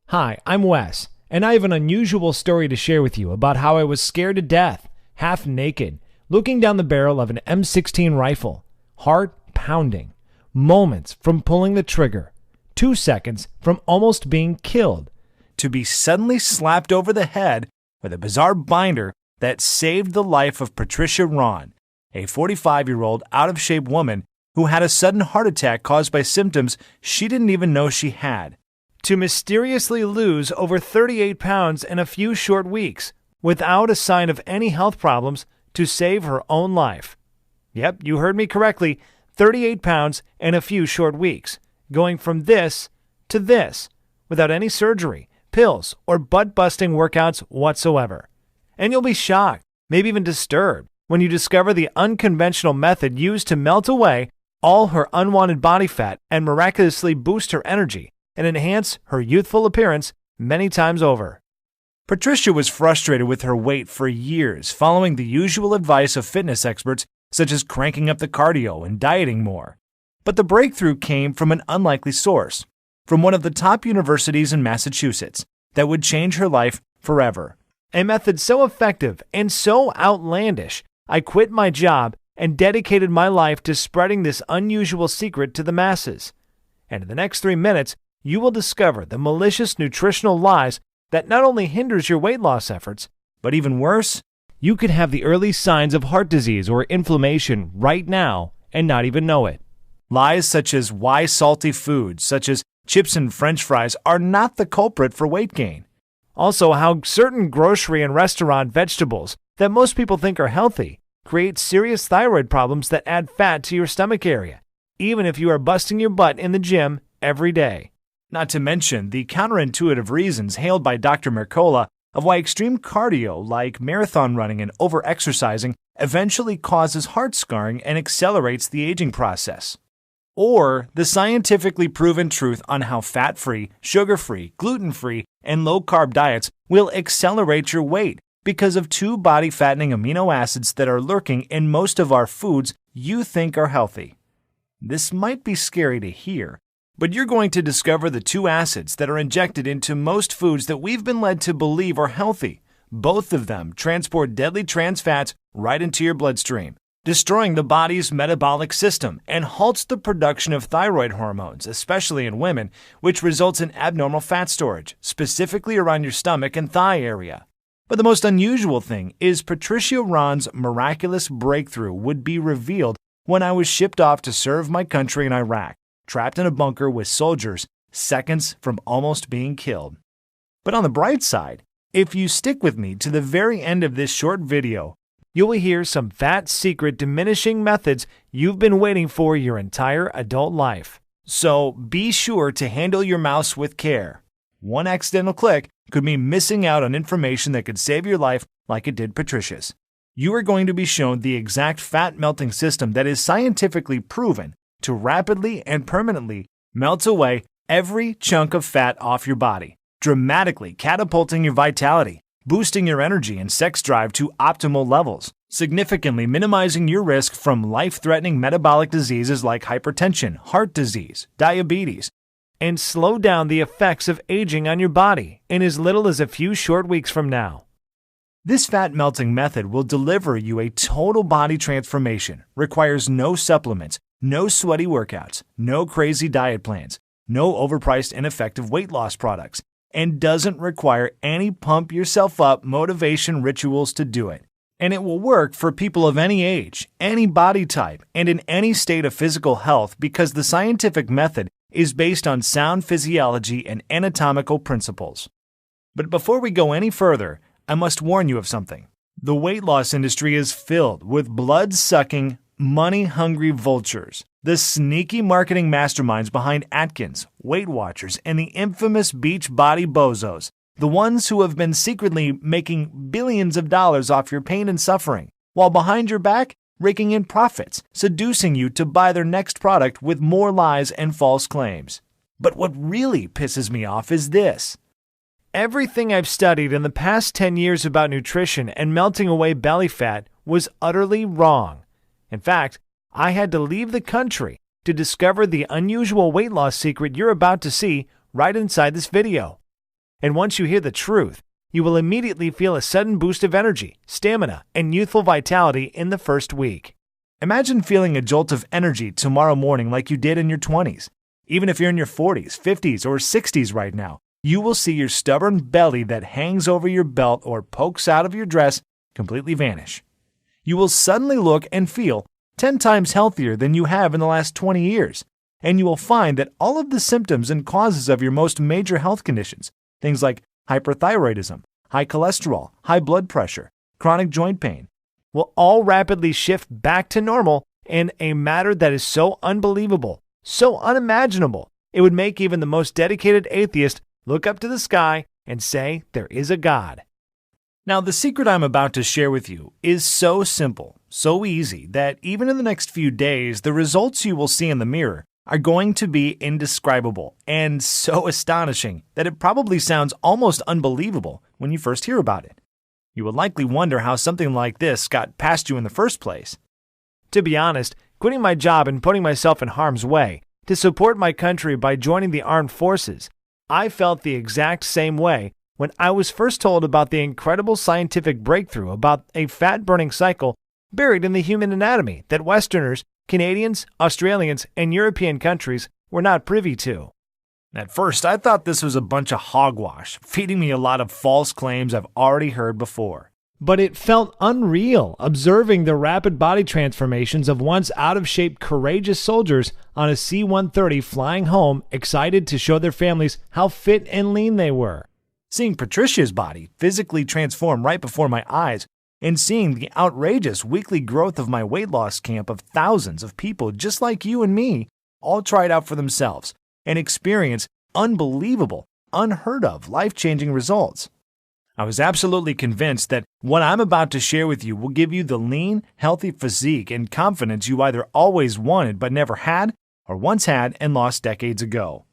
Hi, I'm Wes, and I have an unusual story to share with you about how I was scared to death, half naked, looking down the barrel of an M16 rifle, heart pounding, moments from pulling the trigger, 2 seconds from almost being killed, to be suddenly slapped over the head with a bizarre binder that saved the life of Patricia Ron, a 45-year-old out-of-shape woman who had a sudden heart attack caused by symptoms she didn't even know she had, to mysteriously lose over 38 pounds in a few short weeks without a sign of any health problems to save her own life. Yep, you heard me correctly, 38 pounds in a few short weeks, going from this to this without any surgery, pills, or butt-busting workouts whatsoever. And you'll be shocked, maybe even disturbed, when you discover the unconventional method used to melt away all her unwanted body fat and miraculously boost her energy and enhance her youthful appearance many times over. Patricia was frustrated with her weight for years, following the usual advice of fitness experts such as cranking up the cardio and dieting more. But the breakthrough came from an unlikely source, from one of the top universities in Massachusetts, that would change her life forever. A method so effective and so outlandish, I quit my job and dedicated my life to spreading this unusual secret to the masses. And in the next 3 minutes, you will discover the malicious nutritional lies that not only hinders your weight loss efforts, but even worse, you could have the early signs of heart disease or inflammation right now and not even know it. Lies such as why salty foods, such as chips and French fries, are not the culprit for weight gain. Also, how certain grocery and restaurant vegetables that most people think are healthy create serious thyroid problems that add fat to your stomach area, even if you are busting your butt in the gym every day. Not to mention the counterintuitive reasons hailed by Dr. Mercola of why extreme cardio like marathon running and overexercising eventually causes heart scarring and accelerates the aging process. Or the scientifically proven truth on how fat-free, sugar-free, gluten-free, and low-carb diets will accelerate your weight because of 2 body-fattening amino acids that are lurking in most of our foods you think are healthy. This might be scary to hear, but you're going to discover the 2 acids that are injected into most foods that we've been led to believe are healthy. Both of them transport deadly trans fats right into your bloodstream, destroying the body's metabolic system and halts the production of thyroid hormones, especially in women, which results in abnormal fat storage, specifically around your stomach and thigh area. But the most unusual thing is Patricia Ron's miraculous breakthrough would be revealed when I was shipped off to serve my country in Iraq, trapped in a bunker with soldiers, seconds from almost being killed. But on the bright side, if you stick with me to the very end of this short video, you will hear some fat secret diminishing methods you've been waiting for your entire adult life. So be sure to handle your mouse with care. One accidental click could mean missing out on information that could save your life like it did Patricia's. You are going to be shown the exact fat melting system that is scientifically proven to rapidly and permanently melt away every chunk of fat off your body, dramatically catapulting your vitality, boosting your energy and sex drive to optimal levels, significantly minimizing your risk from life-threatening metabolic diseases like hypertension, heart disease, diabetes, and slow down the effects of aging on your body in as little as a few short weeks from now. This fat melting method will deliver you a total body transformation, requires no supplements, no sweaty workouts, no crazy diet plans, no overpriced ineffective weight loss products, and doesn't require any pump yourself up motivation rituals to do it. And it will work for people of any age, any body type, and in any state of physical health because the scientific method is based on sound physiology and anatomical principles. But before we go any further, I must warn you of something. The weight loss industry is filled with blood-sucking, money-hungry vultures, the sneaky marketing masterminds behind Atkins, Weight Watchers, and the infamous beach body bozos, the ones who have been secretly making billions of dollars off your pain and suffering, while behind your back, raking in profits, seducing you to buy their next product with more lies and false claims. But what really pisses me off is this. Everything I've studied in the past 10 years about nutrition and melting away belly fat was utterly wrong. In fact, I had to leave the country to discover the unusual weight loss secret you're about to see right inside this video. And once you hear the truth, you will immediately feel a sudden boost of energy, stamina, and youthful vitality in the first week. Imagine feeling a jolt of energy tomorrow morning like you did in your 20s. Even if you're in your 40s, 50s, or 60s right now, you will see your stubborn belly that hangs over your belt or pokes out of your dress completely vanish. You will suddenly look and feel 10 times healthier than you have in the last 20 years, and you will find that all of the symptoms and causes of your most major health conditions, things like hyperthyroidism, high cholesterol, high blood pressure, chronic joint pain, will all rapidly shift back to normal in a matter that is so unbelievable, so unimaginable, it would make even the most dedicated atheist look up to the sky and say there is a God. Now, the secret I'm about to share with you is so simple, so easy, that even in the next few days, the results you will see in the mirror are going to be indescribable and so astonishing that it probably sounds almost unbelievable when you first hear about it. You will likely wonder how something like this got past you in the first place. To be honest, quitting my job and putting myself in harm's way to support my country by joining the armed forces, I felt the exact same way when I was first told about the incredible scientific breakthrough about a fat-burning cycle buried in the human anatomy that Westerners, Canadians, Australians, and European countries were not privy to. At first, I thought this was a bunch of hogwash, feeding me a lot of false claims I've already heard before. But it felt unreal observing the rapid body transformations of once out-of-shape courageous soldiers on a C-130 flying home, excited to show their families how fit and lean they were. Seeing Patricia's body physically transform right before my eyes, and seeing the outrageous weekly growth of my weight loss camp of thousands of people just like you and me, all try it out for themselves and experience unbelievable, unheard of, life-changing results. I was absolutely convinced that what I'm about to share with you will give you the lean, healthy physique and confidence you either always wanted but never had, or once had and lost decades ago.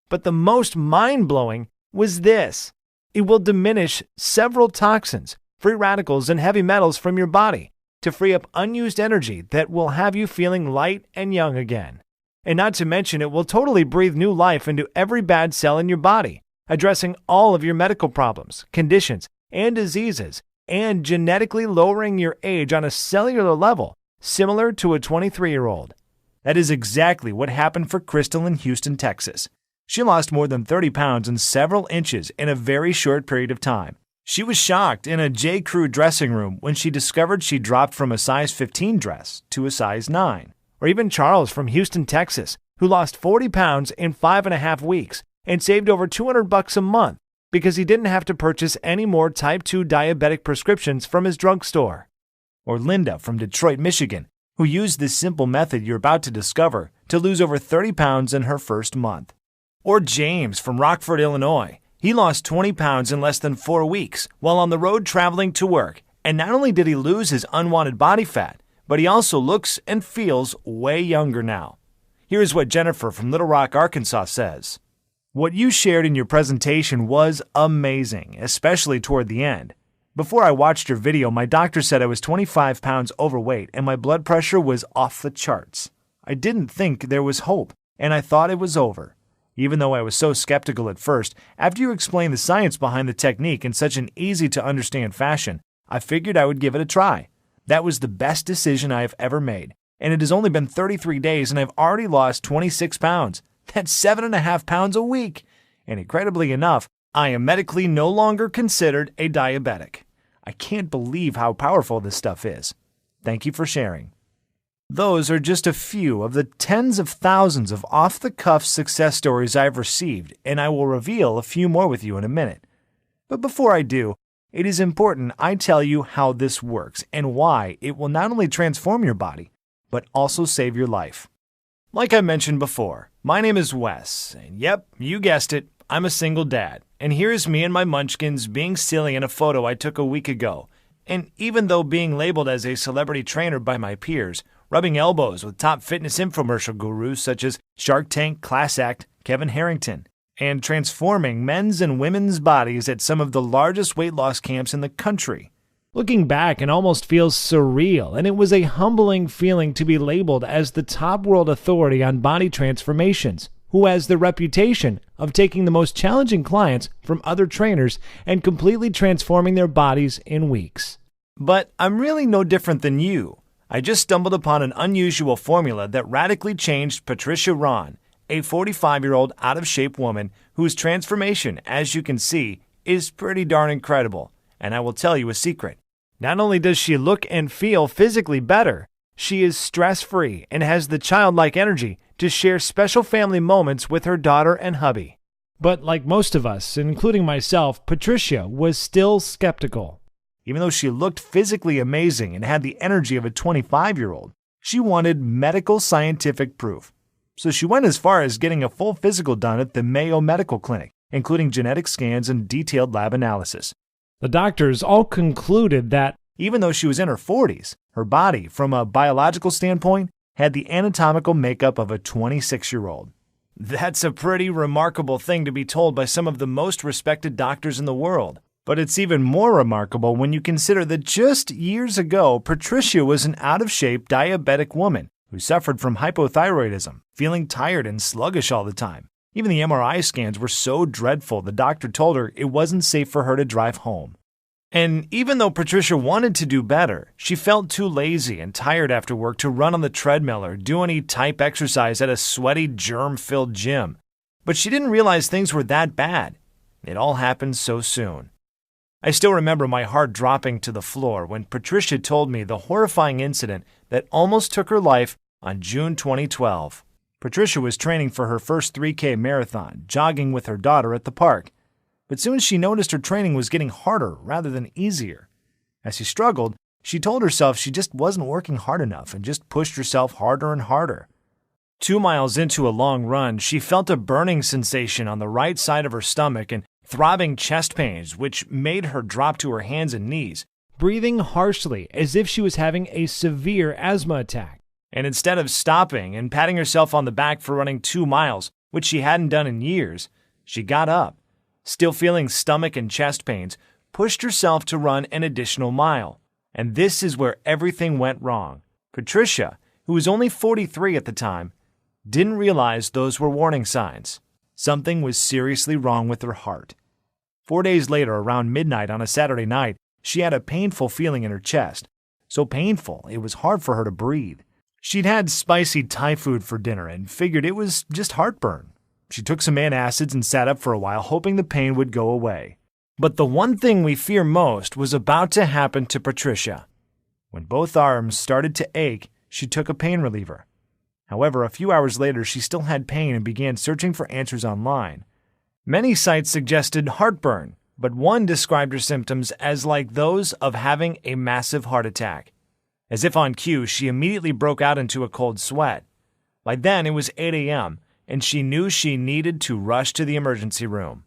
But the most mind-blowing was this. It will diminish several toxins, free radicals, and heavy metals from your body to free up unused energy that will have you feeling light and young again. And not to mention, it will totally breathe new life into every bad cell in your body, addressing all of your medical problems, conditions, and diseases, and genetically lowering your age on a cellular level, similar to a 23-year-old. That is exactly what happened for Crystal in Houston, Texas. She lost more than 30 pounds and several inches in a very short period of time. She was shocked in a J. Crew dressing room when she discovered she dropped from a size 15 dress to a size 9. Or even Charles from Houston, Texas, who lost 40 pounds in 5.5 weeks and saved over $200 a month because he didn't have to purchase any more type 2 diabetic prescriptions from his drugstore. Or Linda from Detroit, Michigan, who used this simple method you're about to discover to lose over 30 pounds in her first month. Or James from Rockford, Illinois. He lost 20 pounds in less than 4 weeks while on the road traveling to work, and not only did he lose his unwanted body fat, but he also looks and feels way younger now. Here's what Jennifer from Little Rock, Arkansas says. What you shared in your presentation was amazing, especially toward the end. Before I watched your video, my doctor said I was 25 pounds overweight and my blood pressure was off the charts. I didn't think there was hope, and I thought it was over. Even though I was so skeptical at first, after you explained the science behind the technique in such an easy-to-understand fashion, I figured I would give it a try. That was the best decision I have ever made, and it has only been 33 days and I've already lost 26 pounds. That's 7.5 pounds a week. And incredibly enough, I am medically no longer considered a diabetic. I can't believe how powerful this stuff is. Thank you for sharing. Those are just a few of the tens of thousands of off-the-cuff success stories I've received, and I will reveal a few more with you in a minute. But before I do, it is important I tell you how this works and why it will not only transform your body, but also save your life. Like I mentioned before, my name is Wes, and yep, you guessed it, I'm a single dad. And here's me and my munchkins being silly in a photo I took a week ago. And even though being labeled as a celebrity trainer by my peers, rubbing elbows with top fitness infomercial gurus such as Shark Tank, Class Act, Kevin Harrington, and transforming men's and women's bodies at some of the largest weight loss camps in the country, Looking back, it almost feels surreal, and it was a humbling feeling to be labeled as the top world authority on body transformations, who has the reputation of taking the most challenging clients from other trainers and completely transforming their bodies in weeks. But I'm really no different than you. I just stumbled upon an unusual formula that radically changed Patricia Ron, a 45-year-old out-of-shape woman whose transformation, as you can see, is pretty darn incredible. And I will tell you a secret. Not only does she look and feel physically better, she is stress-free and has the childlike energy to share special family moments with her daughter and hubby. But like most of us, including myself, Patricia was still skeptical. Even though she looked physically amazing and had the energy of a 25-year-old, she wanted medical scientific proof. So she went as far as getting a full physical done at the Mayo Medical Clinic, including genetic scans and detailed lab analysis. The doctors all concluded that even though she was in her 40s, her body, from a biological standpoint, had the anatomical makeup of a 26-year-old. That's a pretty remarkable thing to be told by some of the most respected doctors in the world. But it's even more remarkable when you consider that just years ago, Patricia was an out-of-shape diabetic woman who suffered from hypothyroidism, feeling tired and sluggish all the time. Even the MRI scans were so dreadful, the doctor told her it wasn't safe for her to drive home. And even though Patricia wanted to do better, she felt too lazy and tired after work to run on the treadmill or do any type exercise at a sweaty, germ-filled gym. But she didn't realize things were that bad. It all happened so soon. I still remember my heart dropping to the floor when Patricia told me the horrifying incident that almost took her life on June 2012. Patricia was training for her first 3K marathon, jogging with her daughter at the park. But soon she noticed her training was getting harder rather than easier. As she struggled, she told herself she just wasn't working hard enough and just pushed herself harder and harder. 2 miles into a long run, she felt a burning sensation on the right side of her stomach and throbbing chest pains, which made her drop to her hands and knees, breathing harshly as if she was having a severe asthma attack. And instead of stopping and patting herself on the back for running 2 miles, which she hadn't done in years, she got up, still feeling stomach and chest pains, pushed herself to run an additional mile. And this is where everything went wrong. Patricia, who was only 43 at the time, didn't realize those were warning signs. Something was seriously wrong with her heart. 4 days later, around midnight on a Saturday night, she had a painful feeling in her chest. So painful, it was hard for her to breathe. She'd had spicy Thai food for dinner and figured it was just heartburn. She took some antacids and sat up for a while, hoping the pain would go away. But the one thing we fear most was about to happen to Patricia. When both arms started to ache, she took a pain reliever. However, a few hours later, she still had pain and began searching for answers online. Many sites suggested heartburn, but one described her symptoms as like those of having a massive heart attack. As if on cue, she immediately broke out into a cold sweat. By then, it was 8 a.m., and she knew she needed to rush to the emergency room.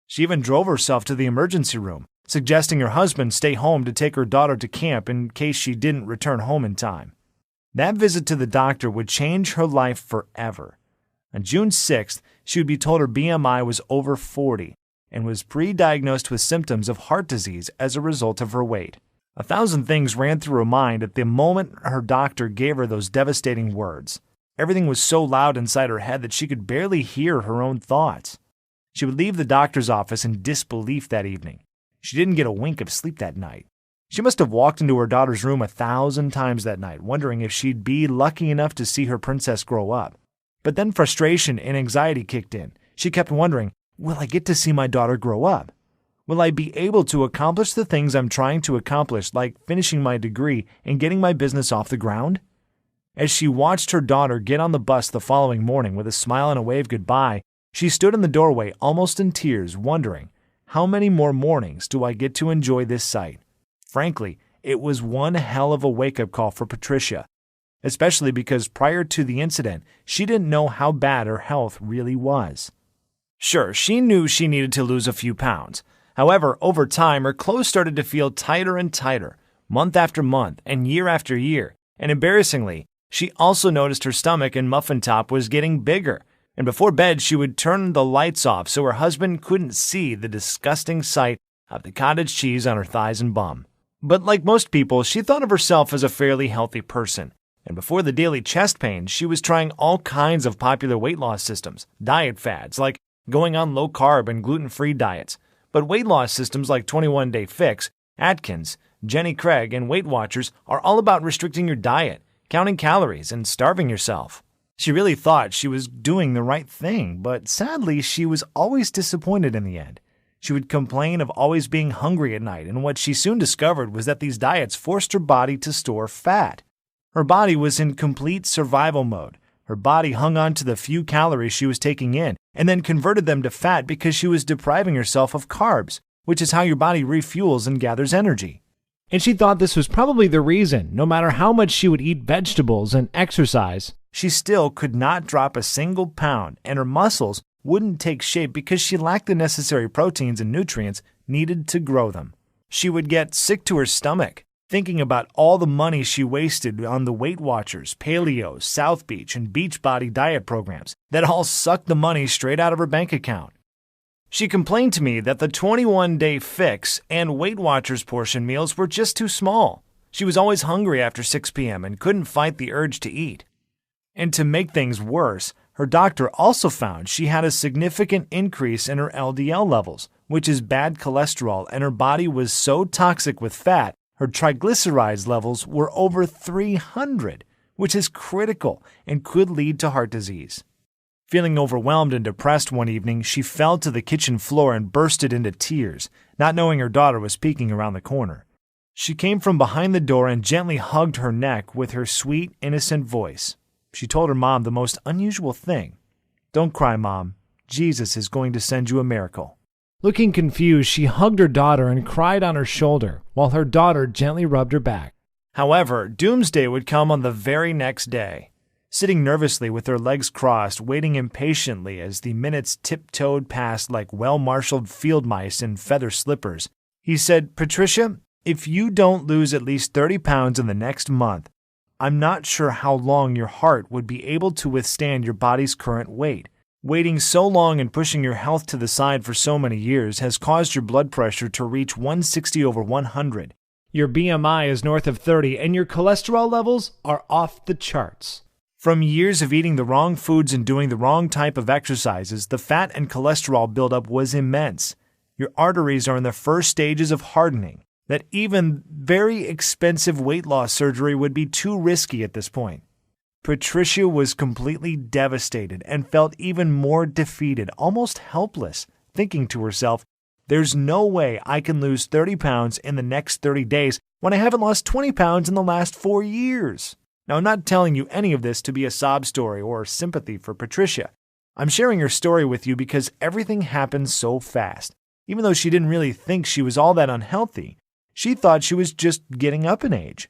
She even drove herself to the emergency room, suggesting her husband stay home to take her daughter to camp in case she didn't return home in time. That visit to the doctor would change her life forever. On June 6th, she would be told her BMI was over 40 and was pre-diagnosed with symptoms of heart disease as a result of her weight. 1,000 things ran through her mind at the moment her doctor gave her those devastating words. Everything was so loud inside her head that she could barely hear her own thoughts. She would leave the doctor's office in disbelief that evening. She didn't get a wink of sleep that night. She must have walked into her daughter's room 1,000 times that night, wondering if she'd be lucky enough to see her princess grow up. But then frustration and anxiety kicked in. She kept wondering, will I get to see my daughter grow up? Will I be able to accomplish the things I'm trying to accomplish, like finishing my degree and getting my business off the ground? As she watched her daughter get on the bus the following morning with a smile and a wave goodbye, she stood in the doorway almost in tears, wondering, how many more mornings do I get to enjoy this sight? Frankly, it was one hell of a wake-up call for Patricia, especially because prior to the incident, she didn't know how bad her health really was. Sure, she knew she needed to lose a few pounds. However, over time, her clothes started to feel tighter and tighter, month after month and year after year. And embarrassingly, she also noticed her stomach and muffin top was getting bigger. And before bed, she would turn the lights off so her husband couldn't see the disgusting sight of the cottage cheese on her thighs and bum. But like most people, she thought of herself as a fairly healthy person. And before the daily chest pain, she was trying all kinds of popular weight loss systems, diet fads like going on low-carb and gluten-free diets. But weight loss systems like 21 Day Fix, Atkins, Jenny Craig, and Weight Watchers are all about restricting your diet, counting calories, and starving yourself. She really thought she was doing the right thing, but sadly, she was always disappointed in the end. She would complain of always being hungry at night, and what she soon discovered was that these diets forced her body to store fat. Her body was in complete survival mode. Her body hung on to the few calories she was taking in and then converted them to fat because she was depriving herself of carbs, which is how your body refuels and gathers energy. And she thought this was probably the reason, no matter how much she would eat vegetables and exercise, she still could not drop a single pound, and her muscles wouldn't take shape because she lacked the necessary proteins and nutrients needed to grow them. She would get sick to her stomach, thinking about all the money she wasted on the Weight Watchers, Paleo, South Beach, and Beachbody diet programs that all sucked the money straight out of her bank account. She complained to me that the 21 Day Fix and Weight Watchers portion meals were just too small. She was always hungry after 6 p.m. and couldn't fight the urge to eat. And to make things worse, her doctor also found she had a significant increase in her LDL levels, which is bad cholesterol, and her body was so toxic with fat, her triglycerides levels were over 300, which is critical and could lead to heart disease. Feeling overwhelmed and depressed one evening, she fell to the kitchen floor and bursted into tears, not knowing her daughter was peeking around the corner. She came from behind the door and gently hugged her neck with her sweet, innocent voice. She told her mom the most unusual thing. "Don't cry, Mom. Jesus is going to send you a miracle." Looking confused, she hugged her daughter and cried on her shoulder, while her daughter gently rubbed her back. However, doomsday would come on the very next day. Sitting nervously with her legs crossed, waiting impatiently as the minutes tiptoed past like well-marshaled field mice in feather slippers, he said, "Patricia, if you don't lose at least 30 pounds in the next month, I'm not sure how long your heart would be able to withstand your body's current weight. Waiting so long and pushing your health to the side for so many years has caused your blood pressure to reach 160/100. Your BMI is north of 30, and your cholesterol levels are off the charts. From years of eating the wrong foods and doing the wrong type of exercises, the fat and cholesterol buildup was immense. Your arteries are in the first stages of hardening, that even very expensive weight loss surgery would be too risky at this point." Patricia was completely devastated and felt even more defeated, almost helpless, thinking to herself, "There's no way I can lose 30 pounds in the next 30 days when I haven't lost 20 pounds in the last 4 years. Now, I'm not telling you any of this to be a sob story or sympathy for Patricia. I'm sharing her story with you because everything happened so fast. Even though she didn't really think she was all that unhealthy, she thought she was just getting up in age.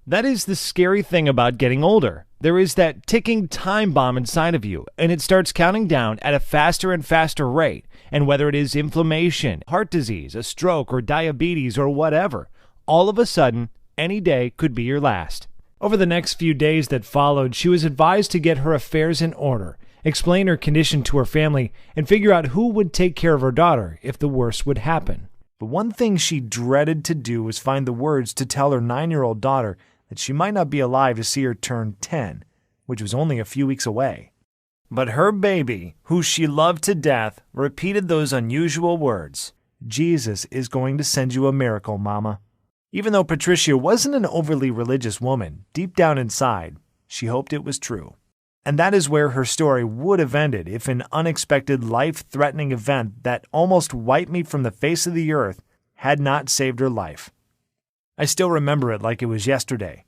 That is the scary thing about getting older. There is that ticking time bomb inside of you, and it starts counting down at a faster and faster rate. And whether it is inflammation, heart disease, a stroke, or diabetes, or whatever, all of a sudden, any day could be your last. Over the next few days that followed, she was advised to get her affairs in order, explain her condition to her family, and figure out who would take care of her daughter if the worst would happen. But one thing she dreaded to do was find the words to tell her 9-year-old daughter that she might not be alive to see her turn 10, which was only a few weeks away. But her baby, who she loved to death, repeated those unusual words, "Jesus is going to send you a miracle, Mama." Even though Patricia wasn't an overly religious woman, deep down inside, she hoped it was true. And that is where her story would have ended if an unexpected life-threatening event that almost wiped me from the face of the earth had not saved her life. I still remember it like it was yesterday.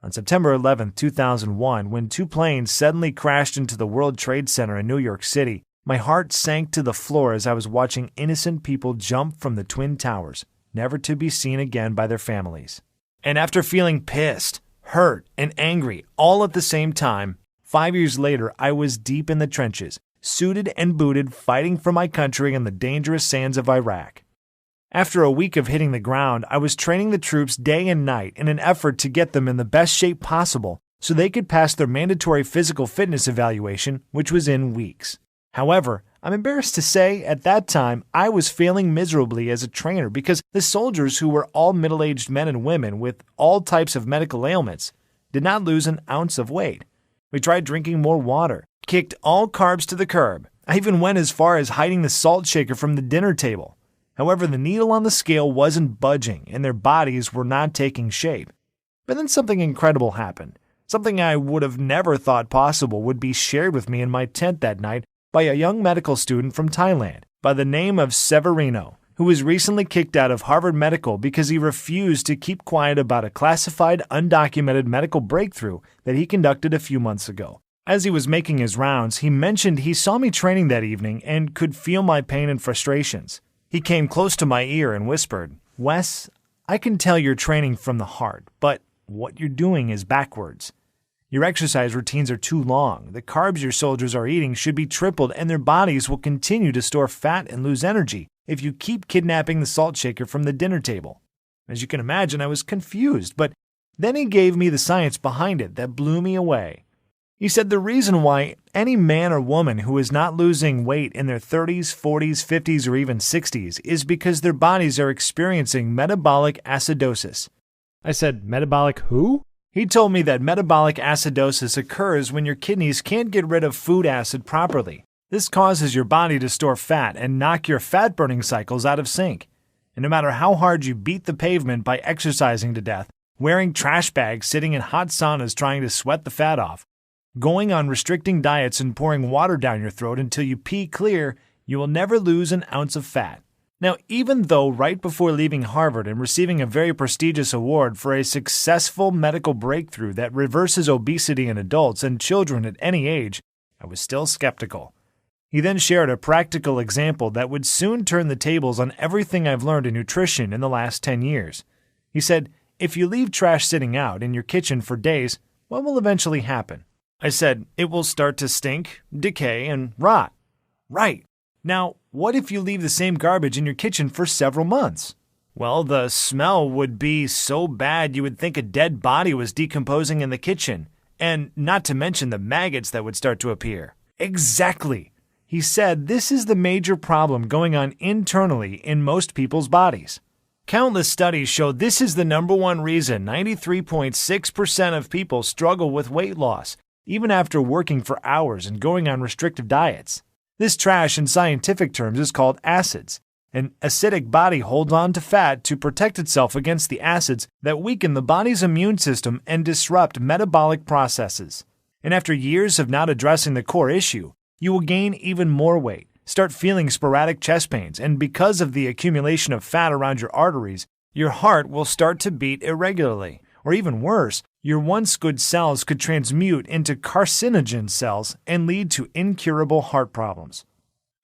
On September 11, 2001, when 2 planes suddenly crashed into the World Trade Center in New York City, my heart sank to the floor as I was watching innocent people jump from the Twin Towers, never to be seen again by their families. And after feeling pissed, hurt, and angry all at the same time, 5 years later, I was deep in the trenches, suited and booted, fighting for my country in the dangerous sands of Iraq. After a week of hitting the ground, I was training the troops day and night in an effort to get them in the best shape possible so they could pass their mandatory physical fitness evaluation, which was in weeks. However, I'm embarrassed to say, at that time, I was failing miserably as a trainer because the soldiers, who were all middle-aged men and women with all types of medical ailments, did not lose an ounce of weight. We tried drinking more water, kicked all carbs to the curb. I even went as far as hiding the salt shaker from the dinner table. However, the needle on the scale wasn't budging and their bodies were not taking shape. But then something incredible happened. Something I would have never thought possible would be shared with me in my tent that night by a young medical student from Thailand by the name of Severino, who was recently kicked out of Harvard Medical because he refused to keep quiet about a classified, undocumented medical breakthrough that he conducted a few months ago. As he was making his rounds, he mentioned he saw me training that evening and could feel my pain and frustrations. He came close to my ear and whispered, "Wes, I can tell you're training from the heart, but what you're doing is backwards. Your exercise routines are too long. The carbs your soldiers are eating should be tripled, and their bodies will continue to store fat and lose energy if you keep kidnapping the salt shaker from the dinner table." As you can imagine, I was confused, but then he gave me the science behind it that blew me away. He said the reason why any man or woman who is not losing weight in their 30s, 40s, 50s, or even 60s is because their bodies are experiencing metabolic acidosis. I said, metabolic who? He told me that metabolic acidosis occurs when your kidneys can't get rid of food acid properly. This causes your body to store fat and knock your fat-burning cycles out of sync. And no matter how hard you beat the pavement by exercising to death, wearing trash bags, sitting in hot saunas trying to sweat the fat off, going on restricting diets and pouring water down your throat until you pee clear, you will never lose an ounce of fat. Now, even though right before leaving Harvard and receiving a very prestigious award for a successful medical breakthrough that reverses obesity in adults and children at any age, I was still skeptical. He then shared a practical example that would soon turn the tables on everything I've learned in nutrition in the last 10 years. He said, if you leave trash sitting out in your kitchen for days, what will eventually happen? I said, it will start to stink, decay, and rot. Right. Now, what if you leave the same garbage in your kitchen for several months? Well, the smell would be so bad you would think a dead body was decomposing in the kitchen, and not to mention the maggots that would start to appear. Exactly. He said this is the major problem going on internally in most people's bodies. Countless studies show this is the number one reason 93.6% of people struggle with weight loss, even after working for hours and going on restrictive diets. This trash in scientific terms is called acids. An acidic body holds on to fat to protect itself against the acids that weaken the body's immune system and disrupt metabolic processes. And after years of not addressing the core issue, you will gain even more weight, start feeling sporadic chest pains, and because of the accumulation of fat around your arteries, your heart will start to beat irregularly. Or even worse, your once good cells could transmute into carcinogen cells and lead to incurable heart problems.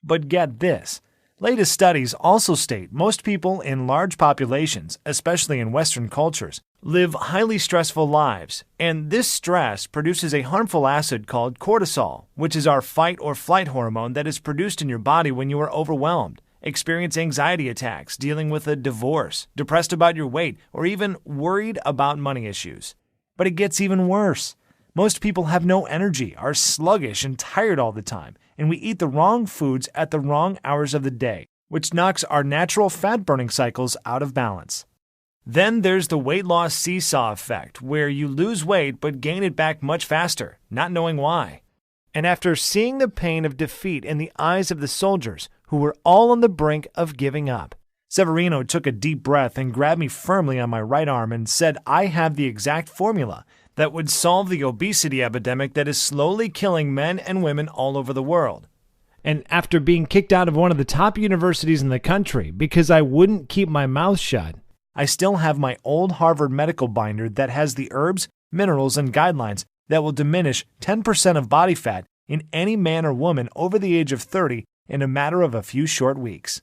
But get this. Latest studies also state most people in large populations, especially in Western cultures, live highly stressful lives, and this stress produces a harmful acid called cortisol, which is our fight or flight hormone that is produced in your body when you are overwhelmed, experience anxiety attacks, dealing with a divorce, depressed about your weight, or even worried about money issues. But it gets even worse. Most people have no energy, are sluggish and tired all the time, and we eat the wrong foods at the wrong hours of the day, which knocks our natural fat-burning cycles out of balance. Then there's the weight loss seesaw effect, where you lose weight but gain it back much faster, not knowing why. And after seeing the pain of defeat in the eyes of the soldiers, who were all on the brink of giving up, Severino took a deep breath and grabbed me firmly on my right arm and said I have the exact formula that would solve the obesity epidemic that is slowly killing men and women all over the world. And after being kicked out of one of the top universities in the country because I wouldn't keep my mouth shut, I still have my old Harvard medical binder that has the herbs, minerals, and guidelines that will diminish 10% of body fat in any man or woman over the age of 30 in a matter of a few short weeks.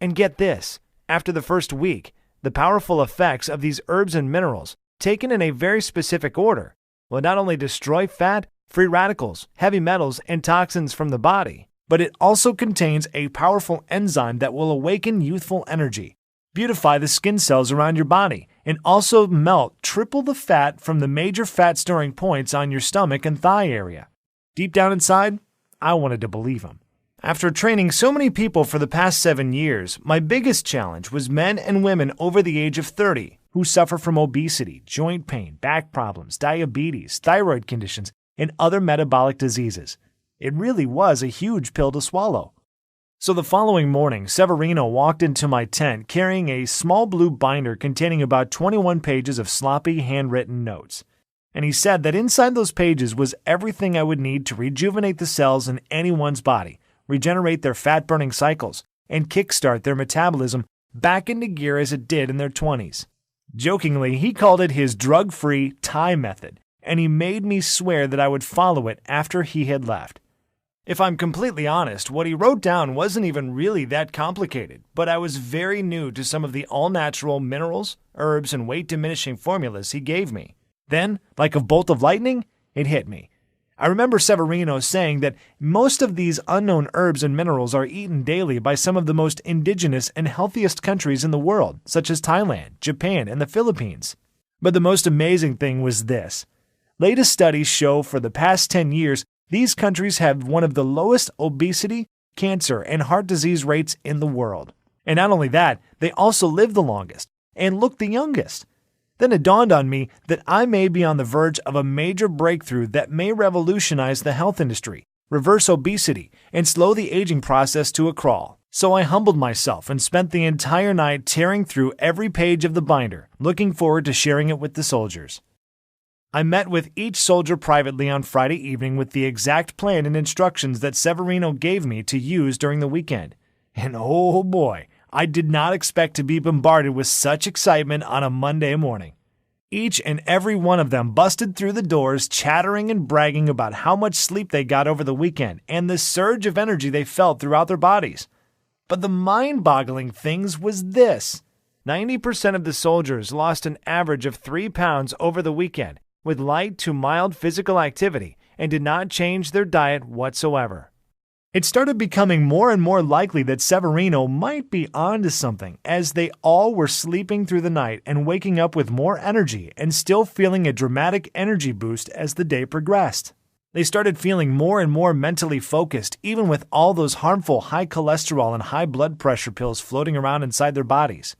And get this, after the first week, the powerful effects of these herbs and minerals, taken in a very specific order, will not only destroy fat, free radicals, heavy metals, and toxins from the body, but it also contains a powerful enzyme that will awaken youthful energy, beautify the skin cells around your body, and also melt triple the fat from the major fat storing points on your stomach and thigh area. Deep down inside, I wanted to believe him. After training so many people for the past 7 years, my biggest challenge was men and women over the age of 30 who suffer from obesity, joint pain, back problems, diabetes, thyroid conditions, and other metabolic diseases. It really was a huge pill to swallow. So the following morning, Severino walked into my tent carrying a small blue binder containing about 21 pages of sloppy handwritten notes. And he said that inside those pages was everything I would need to rejuvenate the cells in anyone's body, regenerate their fat-burning cycles, and kickstart their metabolism back into gear as it did in their 20s. Jokingly, he called it his drug-free Thai method, and he made me swear that I would follow it after he had left. If I'm completely honest, what he wrote down wasn't even really that complicated, but I was very new to some of the all-natural minerals, herbs, and weight-diminishing formulas he gave me. Then, like a bolt of lightning, it hit me. I remember Severino saying that most of these unknown herbs and minerals are eaten daily by some of the most indigenous and healthiest countries in the world, such as Thailand, Japan, and the Philippines. But the most amazing thing was this. Latest studies show for the past 10 years, these countries have one of the lowest obesity, cancer, and heart disease rates in the world. And not only that, they also live the longest and look the youngest. Then it dawned on me that I may be on the verge of a major breakthrough that may revolutionize the health industry, reverse obesity, and slow the aging process to a crawl. So I humbled myself and spent the entire night tearing through every page of the binder, looking forward to sharing it with the soldiers. I met with each soldier privately on Friday evening with the exact plan and instructions that Severino gave me to use during the weekend. And oh boy, I did not expect to be bombarded with such excitement on a Monday morning. Each and every one of them busted through the doors chattering and bragging about how much sleep they got over the weekend and the surge of energy they felt throughout their bodies. But the mind-boggling things was this. 90% of the soldiers lost an average of 3 pounds over the weekend with light to mild physical activity and did not change their diet whatsoever. It started becoming more and more likely that Severino might be onto something, as they all were sleeping through the night and waking up with more energy and still feeling a dramatic energy boost as the day progressed. They started feeling more and more mentally focused, even with all those harmful high cholesterol and high blood pressure pills floating around inside their bodies.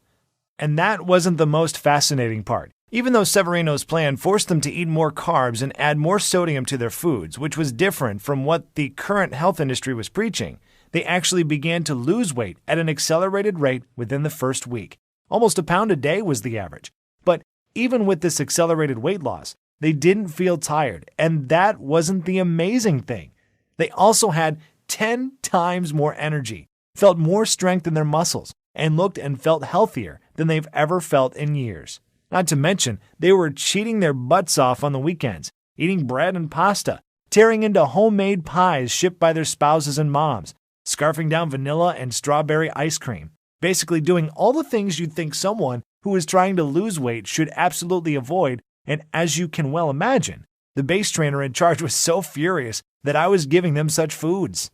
And that wasn't the most fascinating part. Even though Severino's plan forced them to eat more carbs and add more sodium to their foods, which was different from what the current health industry was preaching, they actually began to lose weight at an accelerated rate within the first week. Almost a pound a day was the average. But even with this accelerated weight loss, they didn't feel tired, and that wasn't the amazing thing. They also had 10 times more energy, felt more strength in their muscles, and looked and felt healthier than they've ever felt in years. Not to mention, they were cheating their butts off on the weekends, eating bread and pasta, tearing into homemade pies shipped by their spouses and moms, scarfing down vanilla and strawberry ice cream, basically doing all the things you'd think someone who is trying to lose weight should absolutely avoid, and as you can well imagine, the base trainer in charge was so furious that I was giving them such foods.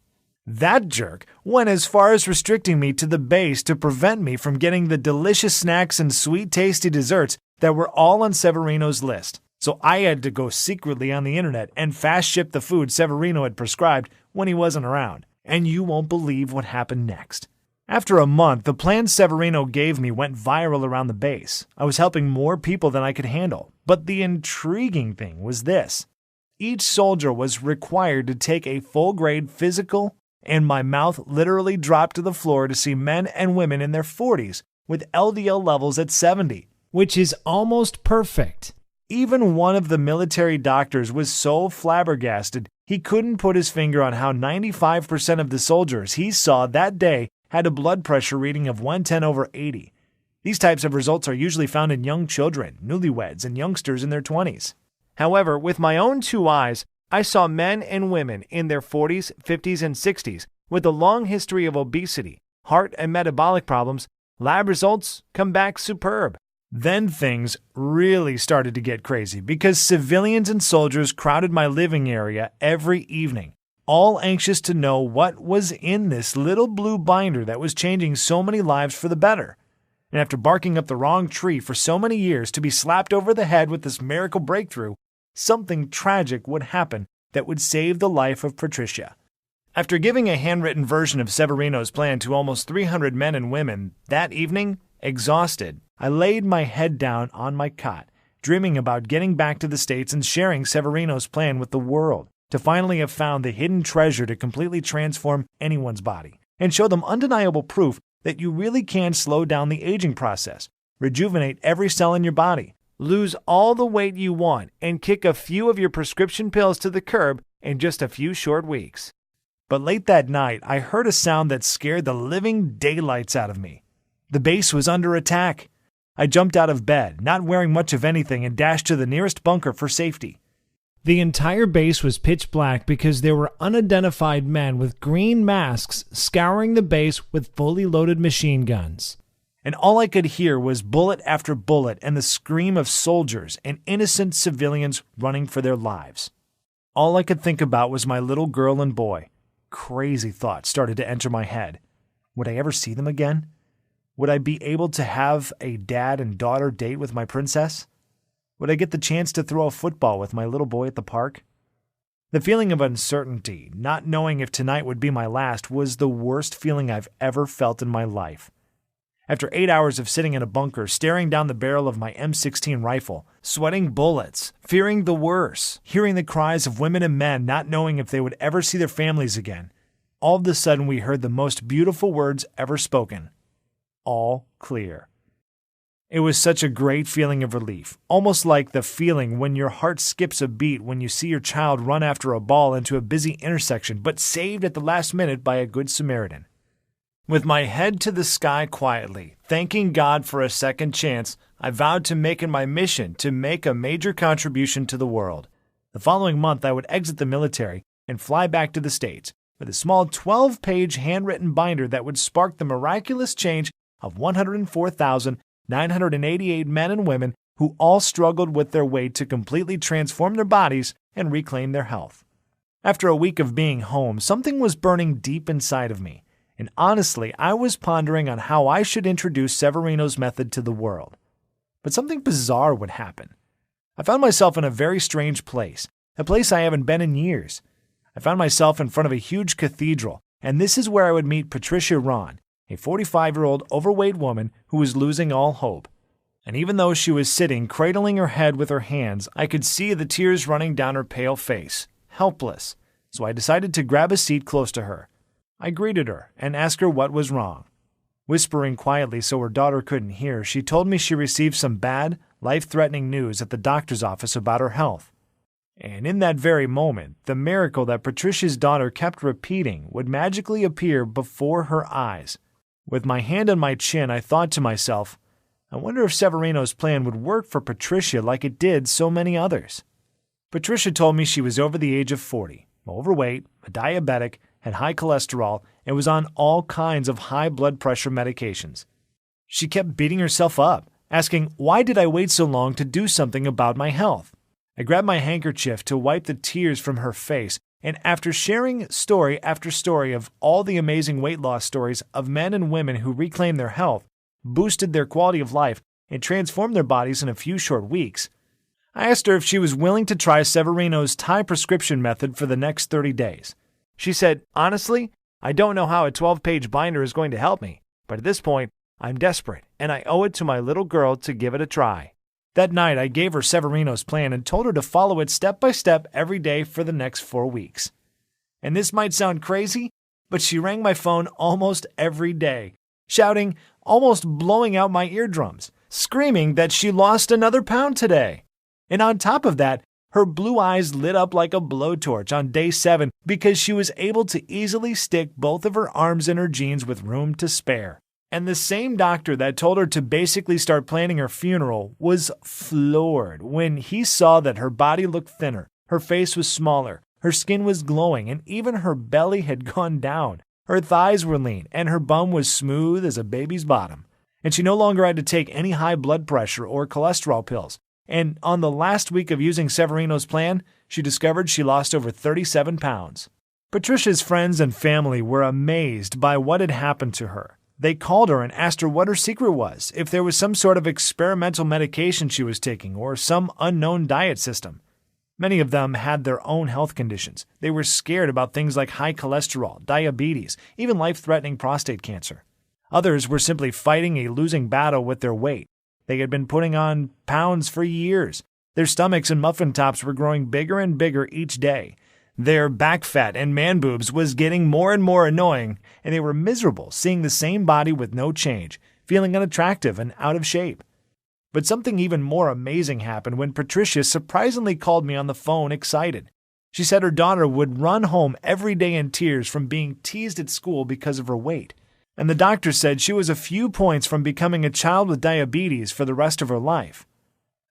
That jerk went as far as restricting me to the base to prevent me from getting the delicious snacks and sweet tasty desserts that were all on Severino's list. So I had to go secretly on the internet and fast ship the food Severino had prescribed when he wasn't around. And you won't believe what happened next. After a month, the plan Severino gave me went viral around the base. I was helping more people than I could handle. But the intriguing thing was this. Each soldier was required to take a full-grade physical, and my mouth literally dropped to the floor to see men and women in their 40s with LDL levels at 70. Which is almost perfect. Even one of the military doctors was so flabbergasted he couldn't put his finger on how 95% of the soldiers he saw that day had a blood pressure reading of 110/80. These types of results are usually found in young children, newlyweds, and youngsters in their 20s. However, with my own 2 eyes, I saw men and women in their 40s, 50s, and 60s with a long history of obesity, heart and metabolic problems. Lab results come back superb. Then things really started to get crazy because civilians and soldiers crowded my living area every evening, all anxious to know what was in this little blue binder that was changing so many lives for the better. And after barking up the wrong tree for so many years to be slapped over the head with this miracle breakthrough, something tragic would happen that would save the life of Patricia. After giving a handwritten version of Severino's plan to almost 300 men and women, that evening, exhausted, I laid my head down on my cot, dreaming about getting back to the States and sharing Severino's plan with the world, to finally have found the hidden treasure to completely transform anyone's body, and show them undeniable proof that you really can slow down the aging process, rejuvenate every cell in your body, lose all the weight you want, and kick a few of your prescription pills to the curb in just a few short weeks. But late that night, I heard a sound that scared the living daylights out of me. The base was under attack. I jumped out of bed, not wearing much of anything, and dashed to the nearest bunker for safety. The entire base was pitch black because there were unidentified men with green masks scouring the base with fully loaded machine guns. And all I could hear was bullet after bullet and the scream of soldiers and innocent civilians running for their lives. All I could think about was my little girl and boy. Crazy thoughts started to enter my head. Would I ever see them again? Would I be able to have a dad and daughter date with my princess? Would I get the chance to throw a football with my little boy at the park? The feeling of uncertainty, not knowing if tonight would be my last, was the worst feeling I've ever felt in my life. After 8 hours of sitting in a bunker, staring down the barrel of my M16 rifle, sweating bullets, fearing the worst, hearing the cries of women and men not knowing if they would ever see their families again, all of a sudden we heard the most beautiful words ever spoken. All clear. It was such a great feeling of relief, almost like the feeling when your heart skips a beat when you see your child run after a ball into a busy intersection, but saved at the last minute by a good Samaritan. With my head to the sky quietly, thanking God for a second chance, I vowed to make it my mission to make a major contribution to the world. The following month, I would exit the military and fly back to the States with a small 12-page handwritten binder that would spark the miraculous change of 104,988 men and women who all struggled with their weight to completely transform their bodies and reclaim their health. After a week of being home, something was burning deep inside of me, and honestly, I was pondering on how I should introduce Severino's method to the world. But something bizarre would happen. I found myself in a very strange place, a place I haven't been in years. I found myself in front of a huge cathedral, and this is where I would meet Patricia Ron, a 45-year-old overweight woman who was losing all hope. And even though she was sitting, cradling her head with her hands, I could see the tears running down her pale face, helpless. So I decided to grab a seat close to her. I greeted her and asked her what was wrong. Whispering quietly so her daughter couldn't hear, she told me she received some bad, life-threatening news at the doctor's office about her health. And in that very moment, the miracle that Patricia's daughter kept repeating would magically appear before her eyes. With my hand on my chin, I thought to myself, I wonder if Severino's plan would work for Patricia like it did so many others. Patricia told me she was over the age of 40, overweight, a diabetic, had high cholesterol, and was on all kinds of high blood pressure medications. She kept beating herself up, asking why did I wait so long to do something about my health. I grabbed my handkerchief to wipe the tears from her face, and after sharing story after story of all the amazing weight loss stories of men and women who reclaimed their health, boosted their quality of life, and transformed their bodies in a few short weeks, I asked her if she was willing to try Severino's Thai prescription method for the next 30 days. She said, honestly, I don't know how a 12-page binder is going to help me, but at this point, I'm desperate, and I owe it to my little girl to give it a try. That night, I gave her Severino's plan and told her to follow it step by step every day for the next 4 weeks. And this might sound crazy, but she rang my phone almost every day, shouting, almost blowing out my eardrums, screaming that she lost another pound today. And on top of that, her blue eyes lit up like a blowtorch on day 7 because she was able to easily stick both of her arms in her jeans with room to spare. And the same doctor that told her to basically start planning her funeral was floored when he saw that her body looked thinner, her face was smaller, her skin was glowing, and even her belly had gone down. Her thighs were lean, and her bum was smooth as a baby's bottom. And she no longer had to take any high blood pressure or cholesterol pills. And on the last week of using Severino's plan, she discovered she lost over 37 pounds. Patricia's friends and family were amazed by what had happened to her. They called her and asked her what her secret was, if there was some sort of experimental medication she was taking or some unknown diet system. Many of them had their own health conditions. They were scared about things like high cholesterol, diabetes, even life-threatening prostate cancer. Others were simply fighting a losing battle with their weight. They had been putting on pounds for years. Their stomachs and muffin tops were growing bigger and bigger each day. Their back fat and man boobs was getting more and more annoying, and they were miserable seeing the same body with no change, feeling unattractive and out of shape. But something even more amazing happened when Patricia surprisingly called me on the phone excited. She said her daughter would run home every day in tears from being teased at school because of her weight. And the doctor said she was a few points from becoming a child with diabetes for the rest of her life.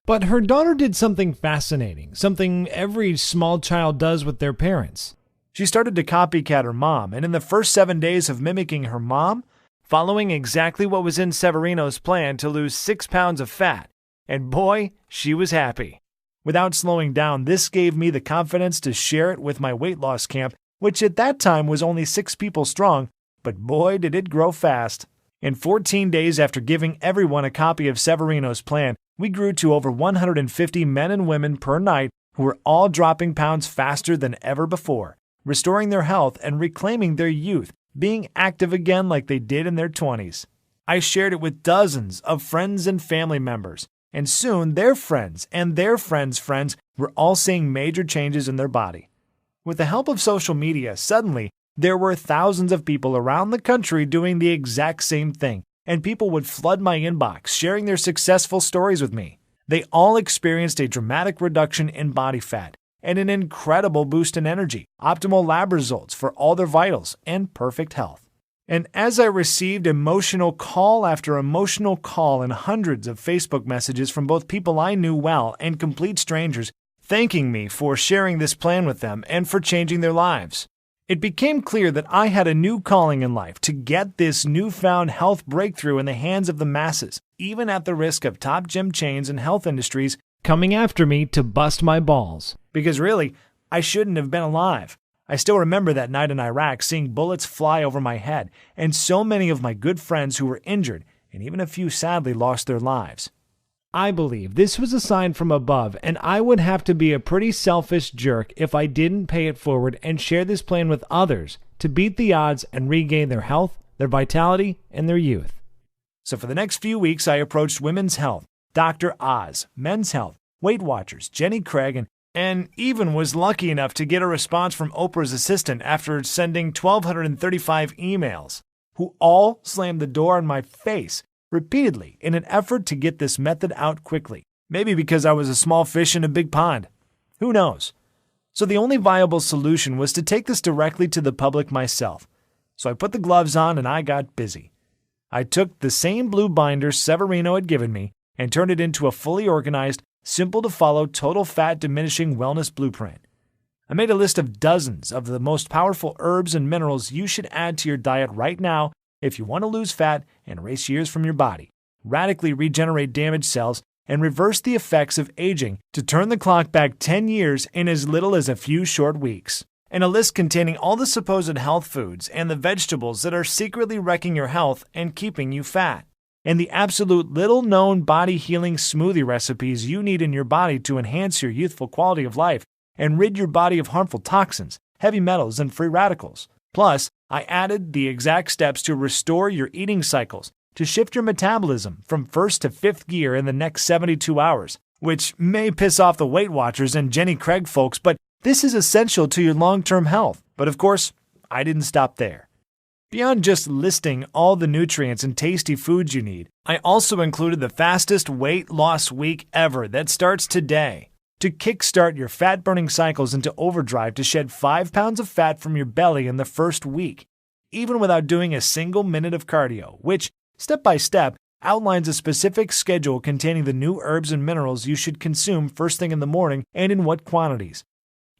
But her daughter did something fascinating, something every small child does with their parents. She started to copycat her mom, and in the first 7 days of mimicking her mom, following exactly what was in Severino's plan to lose 6 pounds of fat, and boy, she was happy. Without slowing down, this gave me the confidence to share it with my weight loss camp, which at that time was only 6 people strong, but boy did it grow fast. In 14 days after giving everyone a copy of Severino's plan, we grew to over 150 men and women per night who were all dropping pounds faster than ever before, restoring their health and reclaiming their youth, being active again like they did in their 20s. I shared it with dozens of friends and family members, and soon their friends and their friends' friends were all seeing major changes in their body. With the help of social media, suddenly there were thousands of people around the country doing the exact same thing, and people would flood my inbox, sharing their successful stories with me. They all experienced a dramatic reduction in body fat, and an incredible boost in energy, optimal lab results for all their vitals, and perfect health. And as I received emotional call after emotional call and hundreds of Facebook messages from both people I knew well and complete strangers thanking me for sharing this plan with them and for changing their lives, it became clear that I had a new calling in life to get this newfound health breakthrough in the hands of the masses, even at the risk of top gym chains and health industries coming after me to bust my balls. Because really, I shouldn't have been alive. I still remember that night in Iraq seeing bullets fly over my head, and so many of my good friends who were injured, and even a few sadly lost their lives. I believe this was a sign from above, and I would have to be a pretty selfish jerk if I didn't pay it forward and share this plan with others to beat the odds and regain their health, their vitality, and their youth. So for the next few weeks, I approached women's health, Dr. Oz, men's health, Weight Watchers, Jenny Craig, and even was lucky enough to get a response from Oprah's assistant after sending 1,235 emails, who all slammed the door in my face repeatedly in an effort to get this method out quickly. Maybe because I was a small fish in a big pond. Who knows? So the only viable solution was to take this directly to the public myself. So I put the gloves on and I got busy. I took the same blue binder Severino had given me and turned it into a fully organized, simple-to-follow total fat diminishing wellness blueprint. I made a list of dozens of the most powerful herbs and minerals you should add to your diet right now if you want to lose fat and erase years from your body, radically regenerate damaged cells, and reverse the effects of aging to turn the clock back 10 years in as little as a few short weeks. And a list containing all the supposed health foods and the vegetables that are secretly wrecking your health and keeping you fat. And the absolute little-known body-healing smoothie recipes you need in your body to enhance your youthful quality of life and rid your body of harmful toxins, heavy metals, and free radicals. Plus, I added the exact steps to restore your eating cycles, to shift your metabolism from first to fifth gear in the next 72 hours, which may piss off the Weight Watchers and Jenny Craig folks, but this is essential to your long-term health. But of course, I didn't stop there. Beyond just listing all the nutrients and tasty foods you need, I also included the fastest weight loss week ever that starts today. To kickstart your fat-burning cycles into overdrive to shed 5 pounds of fat from your belly in the first week, even without doing a single minute of cardio, which, step by step, outlines a specific schedule containing the new herbs and minerals you should consume first thing in the morning and in what quantities.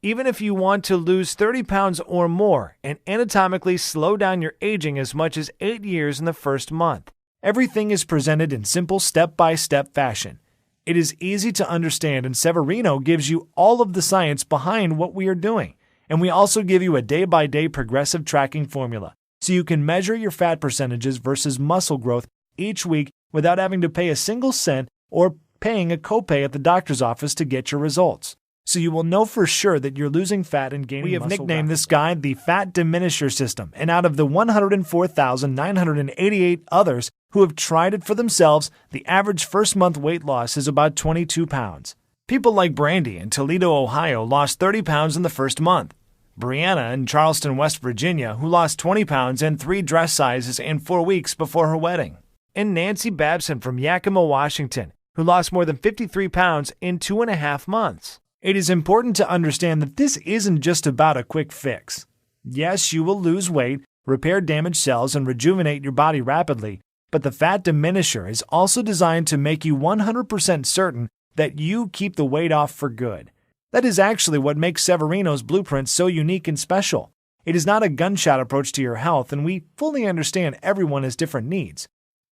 Even if you want to lose 30 pounds or more and anatomically slow down your aging as much as 8 years in the first month, everything is presented in simple step-by-step fashion. It is easy to understand, and Severino gives you all of the science behind what we are doing. And we also give you a day-by-day progressive tracking formula, so you can measure your fat percentages versus muscle growth each week without having to pay a single cent or paying a copay at the doctor's office to get your results. so you will know for sure that you're losing fat and gaining muscle. We have nicknamed this guide the Fat Diminisher System, and out of the 104,988 others who have tried it for themselves, the average first-month weight loss is about 22 pounds. People like Brandy in Toledo, Ohio, lost 30 pounds in the first month. Brianna in Charleston, West Virginia, who lost 20 pounds and 3 dress sizes in 4 weeks before her wedding. And Nancy Babson from Yakima, Washington, who lost more than 53 pounds in 2.5 months. It is important to understand that this isn't just about a quick fix. Yes, you will lose weight, repair damaged cells, and rejuvenate your body rapidly, but the Fat Diminisher is also designed to make you 100% certain that you keep the weight off for good. That is actually what makes Severino's blueprint so unique and special. It is not a gunshot approach to your health, and we fully understand everyone has different needs.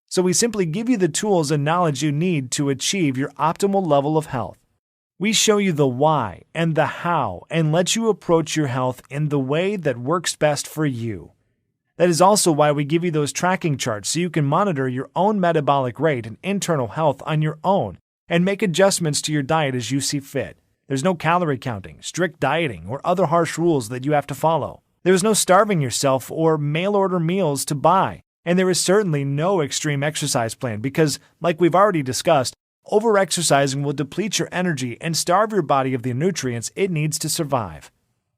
So we simply give you the tools and knowledge you need to achieve your optimal level of health. We show you the why and the how and let you approach your health in the way that works best for you. That is also why we give you those tracking charts so you can monitor your own metabolic rate and internal health on your own and make adjustments to your diet as you see fit. There's no calorie counting, strict dieting, or other harsh rules that you have to follow. There's no starving yourself or mail-order meals to buy. And there is certainly no extreme exercise plan because, like we've already discussed, over-exercising will deplete your energy and starve your body of the nutrients it needs to survive.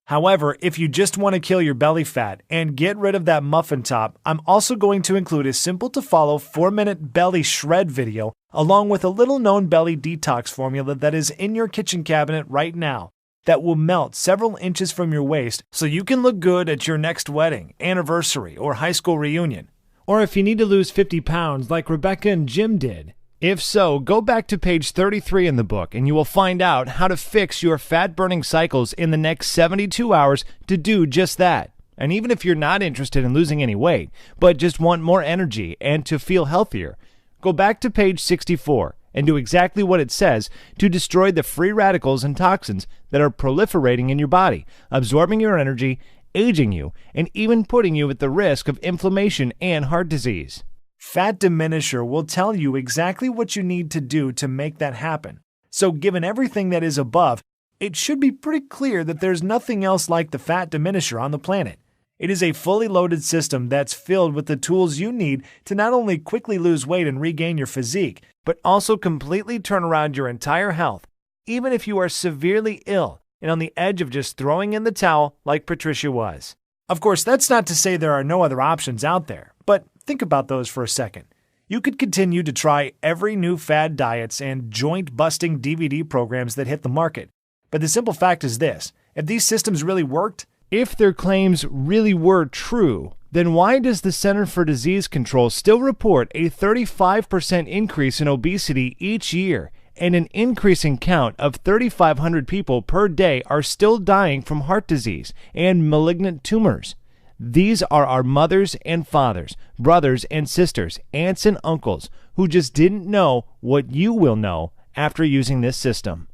However, if you just want to kill your belly fat and get rid of that muffin top, I'm also going to include a simple-to-follow 4-minute belly shred video along with a little-known belly detox formula that is in your kitchen cabinet right now that will melt several inches from your waist so you can look good at your next wedding, anniversary, or high school reunion. Or if you need to lose 50 pounds like Rebecca and Jim did. If so, go back to page 33 in the book and you will find out how to fix your fat-burning cycles in the next 72 hours to do just that. And even if you're not interested in losing any weight, but just want more energy and to feel healthier, go back to page 64 and do exactly what it says to destroy the free radicals and toxins that are proliferating in your body, absorbing your energy, aging you, and even putting you at the risk of inflammation and heart disease. Fat Diminisher will tell you exactly what you need to do to make that happen. So given everything that is above, it should be pretty clear that there's nothing else like the Fat Diminisher on the planet. It is a fully loaded system that's filled with the tools you need to not only quickly lose weight and regain your physique, but also completely turn around your entire health, even if you are severely ill and on the edge of just throwing in the towel like Patricia was. Of course, that's not to say there are no other options out there, but think about those for a second. You could continue to try every new fad diets and joint-busting DVD programs that hit the market. But the simple fact is this: if these systems really worked, if their claims really were true, then why does the Center for Disease Control still report a 35% increase in obesity each year and an increasing count of 3,500 people per day are still dying from heart disease and malignant tumors? These are our mothers and fathers, brothers and sisters, aunts and uncles who just didn't know what you will know after using this system.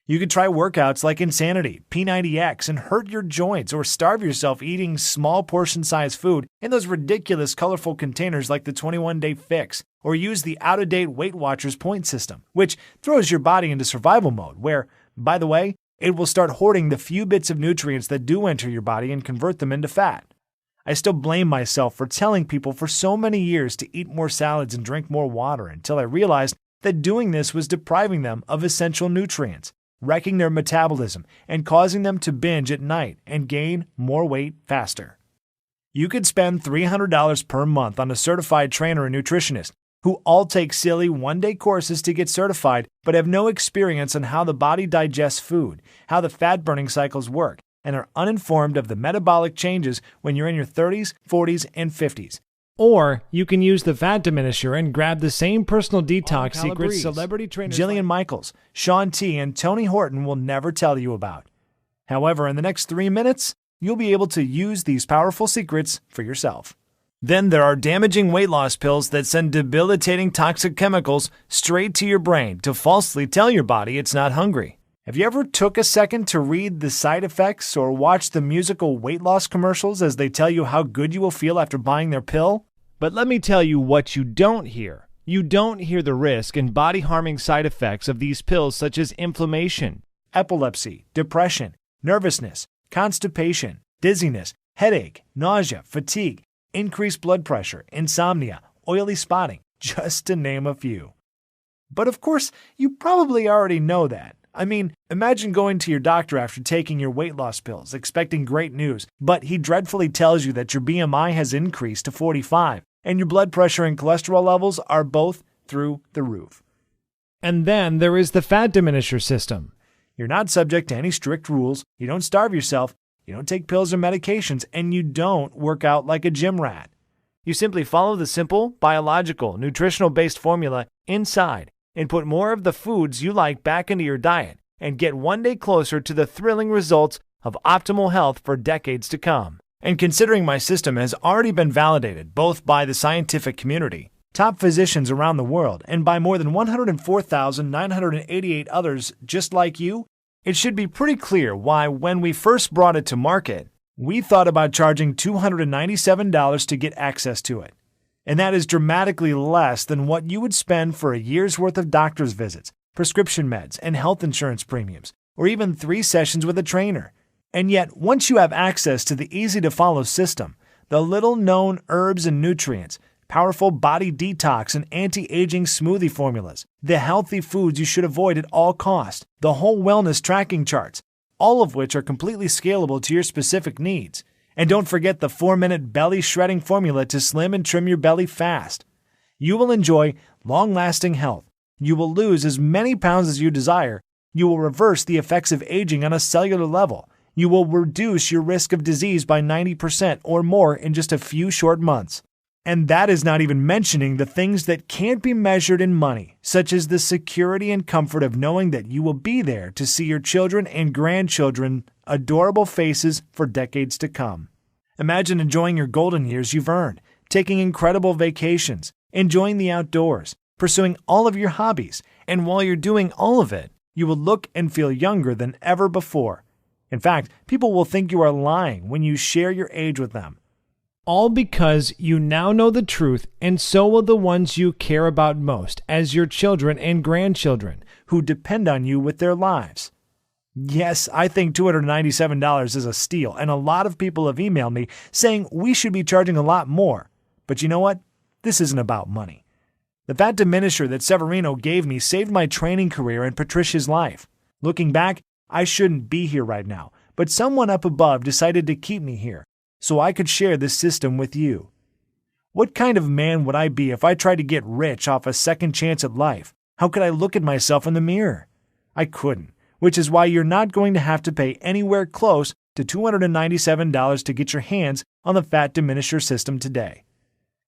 You could try workouts like Insanity, P90X, and hurt your joints or starve yourself eating small portion-sized food in those ridiculous colorful containers like the 21-Day Fix, or use the out-of-date Weight Watchers point system, which throws your body into survival mode where, by the way, it will start hoarding the few bits of nutrients that do enter your body and convert them into fat. I still blame myself for telling people for so many years to eat more salads and drink more water until I realized that doing this was depriving them of essential nutrients, wrecking their metabolism, and causing them to binge at night and gain more weight faster. You could spend $300 per month on a certified trainer and nutritionist who all take silly one-day courses to get certified but have no experience on how the body digests food, how the fat-burning cycles work, and are uninformed of the metabolic changes when you're in your 30s, 40s, and 50s. Or you can use the Fat Diminisher and grab the same personal detox secrets celebrity trainers Jillian Michaels, Shaun T, and Tony Horton will never tell you about. However, in the next 3 minutes, you'll be able to use these powerful secrets for yourself. Then there are damaging weight loss pills that send debilitating toxic chemicals straight to your brain to falsely tell your body it's not hungry. Have you ever took a second to read the side effects or watch the musical weight loss commercials as they tell you how good you will feel after buying their pill? But let me tell you what you don't hear. You don't hear the risk and body-harming side effects of these pills such as inflammation, epilepsy, depression, nervousness, constipation, dizziness, headache, nausea, fatigue, increased blood pressure, insomnia, oily spotting, just to name a few. But of course, you probably already know that. I mean, imagine going to your doctor after taking your weight loss pills, expecting great news, but he dreadfully tells you that your BMI has increased to 45, and your blood pressure and cholesterol levels are both through the roof. And then there is the fat diminisher system. You're not subject to any strict rules, you don't starve yourself, you don't take pills or medications, and you don't work out like a gym rat. You simply follow the simple, biological, nutritional-based formula inside and put more of the foods you like back into your diet and get one day closer to the thrilling results of optimal health for decades to come. And considering my system has already been validated both by the scientific community, top physicians around the world, and by more than 104,988 others just like you, it should be pretty clear why when we first brought it to market, we thought about charging $297 to get access to it. And that is dramatically less than what you would spend for a year's worth of doctor's visits, prescription meds, and health insurance premiums, or even 3 sessions with a trainer. And yet, once you have access to the easy-to-follow system, the little-known herbs and nutrients, powerful body detox and anti-aging smoothie formulas, the healthy foods you should avoid at all costs, the whole wellness tracking charts, all of which are completely scalable to your specific needs. And don't forget the 4-minute belly shredding formula to slim and trim your belly fast. You will enjoy long-lasting health. You will lose as many pounds as you desire. You will reverse the effects of aging on a cellular level. You will reduce your risk of disease by 90% or more in just a few short months. And that is not even mentioning the things that can't be measured in money, such as the security and comfort of knowing that you will be there to see your children and grandchildren adorable faces for decades to come. Imagine enjoying your golden years you've earned, taking incredible vacations, enjoying the outdoors, pursuing all of your hobbies, and while you're doing all of it, you will look and feel younger than ever before. In fact, people will think you are lying when you share your age with them. All because you now know the truth, and so will the ones you care about most, as your children and grandchildren, who depend on you with their lives. Yes, I think $297 is a steal, and a lot of people have emailed me saying we should be charging a lot more. But you know what? This isn't about money. The fat diminisher that Severino gave me saved my training career and Patricia's life. Looking back, I shouldn't be here right now, but someone up above decided to keep me here, so I could share this system with you. What kind of man would I be if I tried to get rich off a second chance at life? How could I look at myself in the mirror? I couldn't, which is why you're not going to have to pay anywhere close to $297 to get your hands on the fat diminisher system today.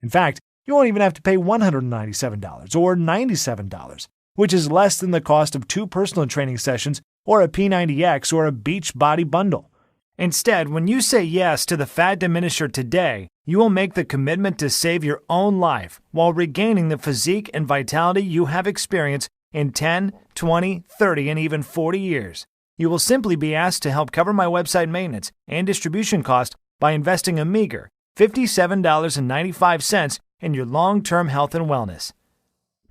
In fact, you won't even have to pay $197 or $97, which is less than the cost of 2 personal training sessions or a P90X or a beach body bundle. Instead, when you say yes to the fat diminisher today, you will make the commitment to save your own life while regaining the physique and vitality you have experienced in 10, 20, 30, and even 40 years. You will simply be asked to help cover my website maintenance and distribution cost by investing a meager $57.95 in your long-term health and wellness.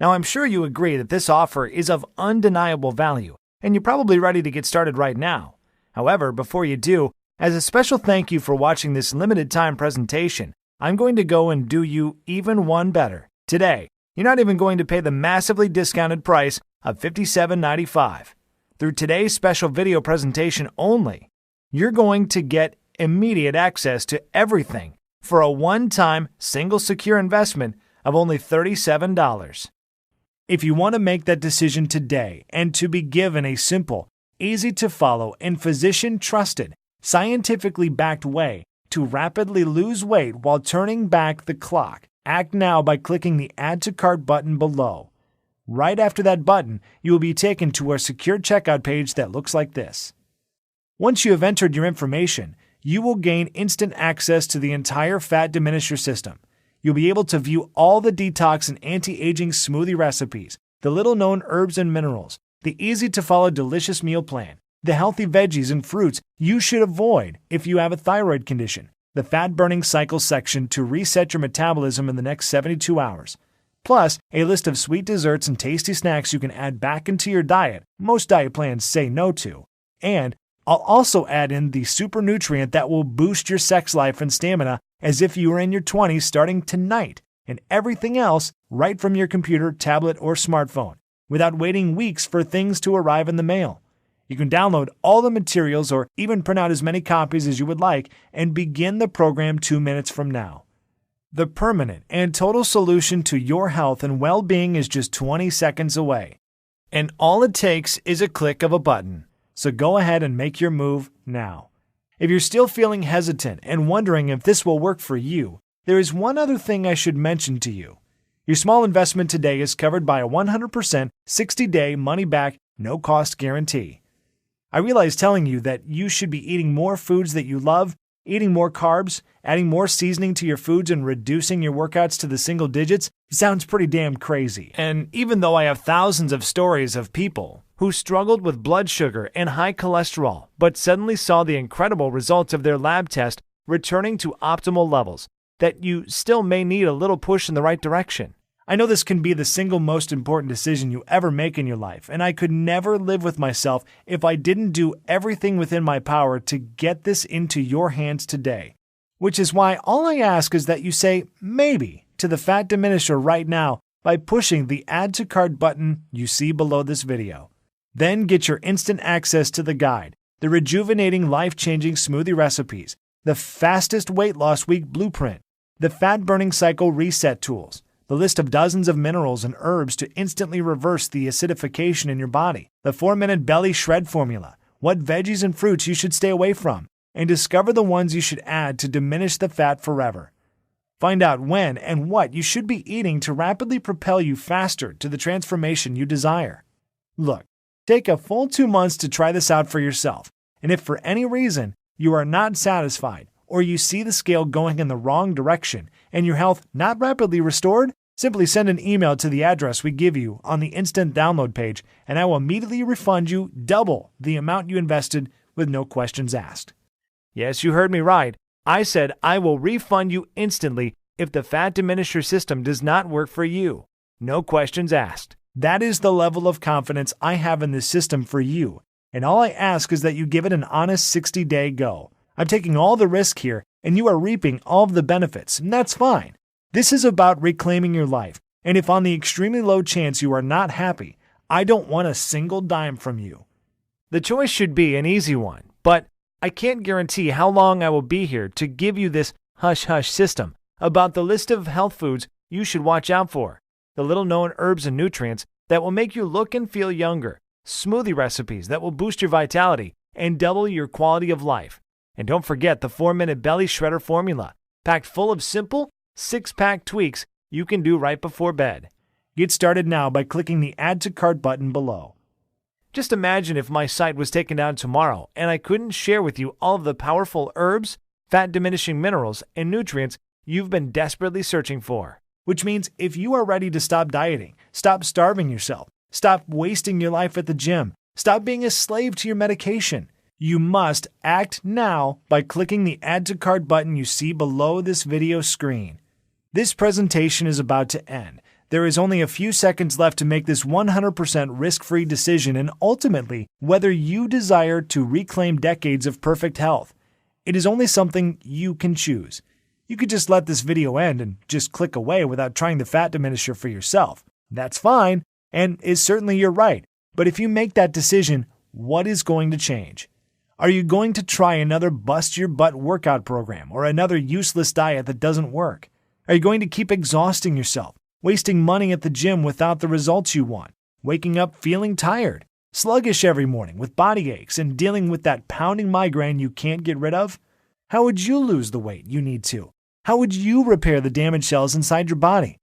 Now, I'm sure you agree that this offer is of undeniable value, and you're probably ready to get started right now. However, before you do, as a special thank you for watching this limited time presentation, I'm going to go and do you even one better. Today, you're not even going to pay the massively discounted price of $57.95. Through today's special video presentation only, you're going to get immediate access to everything for a one-time, single secure investment of only $37. If you want to make that decision today and to be given a simple, easy-to-follow, and physician-trusted, scientifically backed way to rapidly lose weight while turning back the clock, act now by clicking the Add to Cart button below. Right after that button, you will be taken to our secure checkout page that looks like this. Once you have entered your information, you will gain instant access to the entire fat diminisher system. You'll be able to view all the detox and anti-aging smoothie recipes, the little-known herbs and minerals, the easy-to-follow delicious meal plan, the healthy veggies and fruits you should avoid if you have a thyroid condition, the fat-burning cycle section to reset your metabolism in the next 72 hours, plus a list of sweet desserts and tasty snacks you can add back into your diet most diet plans say no to. And I'll also add in the super nutrient that will boost your sex life and stamina as if you were in your 20s starting tonight, and everything else right from your computer, tablet, or smartphone, without waiting weeks for things to arrive in the mail. You can download all the materials or even print out as many copies as you would like and begin the program 2 minutes from now. The permanent and total solution to your health and well-being is just 20 seconds away. And all it takes is a click of a button. So go ahead and make your move now. If you're still feeling hesitant and wondering if this will work for you, there is one other thing I should mention to you. Your small investment today is covered by a 100% 60-day money-back, no-cost guarantee. I realize telling you that you should be eating more foods that you love, eating more carbs, adding more seasoning to your foods, and reducing your workouts to the single digits sounds pretty damn crazy. And even though I have thousands of stories of people who struggled with blood sugar and high cholesterol, but suddenly saw the incredible results of their lab test returning to optimal levels, that you still may need a little push in the right direction. I know this can be the single most important decision you ever make in your life, and I could never live with myself if I didn't do everything within my power to get this into your hands today. Which is why all I ask is that you say maybe to the fat diminisher right now by pushing the Add to Cart button you see below this video. Then get your instant access to the guide, the rejuvenating, life-changing smoothie recipes, the fastest weight loss week blueprint, the fat burning cycle reset tools, the list of dozens of minerals and herbs to instantly reverse the acidification in your body, the 4-minute belly shred formula, what veggies and fruits you should stay away from, and discover the ones you should add to diminish the fat forever. Find out when and what you should be eating to rapidly propel you faster to the transformation you desire. Look, take a full 2 months to try this out for yourself, and if for any reason you are not satisfied or you see the scale going in the wrong direction and your health not rapidly restored, simply send an email to the address we give you on the instant download page, and I will immediately refund you double the amount you invested with no questions asked. Yes, you heard me right. I said I will refund you instantly if the fat diminisher system does not work for you. No questions asked. That is the level of confidence I have in this system for you, and all I ask is that you give it an honest 60-day go. I'm taking all the risk here, and you are reaping all of the benefits, and that's fine. This is about reclaiming your life, and if on the extremely low chance you are not happy, I don't want a single dime from you. The choice should be an easy one, but I can't guarantee how long I will be here to give you this hush-hush system about the list of health foods you should watch out for, the little-known herbs and nutrients that will make you look and feel younger, smoothie recipes that will boost your vitality and double your quality of life. And don't forget the 4-minute belly shredder formula, packed full of simple, 6-pack tweaks you can do right before bed. Get started now by clicking the Add to Cart button below. Just imagine if my site was taken down tomorrow and I couldn't share with you all of the powerful herbs, fat-diminishing minerals, and nutrients you've been desperately searching for. Which means if you are ready to stop dieting, stop starving yourself, stop wasting your life at the gym, stop being a slave to your medication, you must act now by clicking the Add to Cart button you see below this video screen. This presentation is about to end. There is only a few seconds left to make this 100% risk-free decision and ultimately whether you desire to reclaim decades of perfect health. It is only something you can choose. You could just let this video end and just click away without trying the fat diminisher for yourself. That's fine, and is certainly your right. But if you make that decision, what is going to change? Are you going to try another bust-your-butt workout program or another useless diet that doesn't work? Are you going to keep exhausting yourself, wasting money at the gym without the results you want, waking up feeling tired, sluggish every morning with body aches, and dealing with that pounding migraine you can't get rid of? How would you lose the weight you need to? How would you repair the damaged cells inside your body?